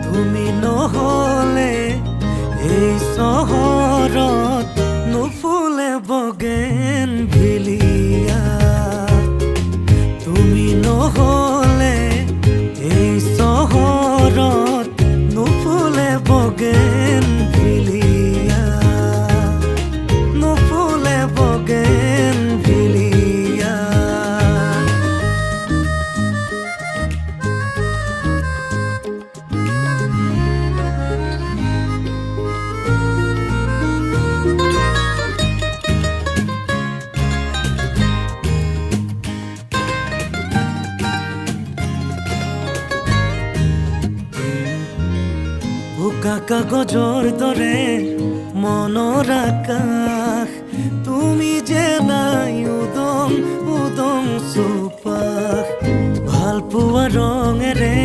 তুমি নহলে এই চহৰত নুফুলে বগেন ভিলিয়া। তুমি নহলে এই চহৰত নুফুলে বগেন ভিলিয়া, নুফুলে বগেন ভিলিয়া। বোকা কাগজৰ দৰে মনৰ আকাশ, তুমি যে নাই উদং উদং চুপাশ। ভাল পোৱা ৰঙেৰে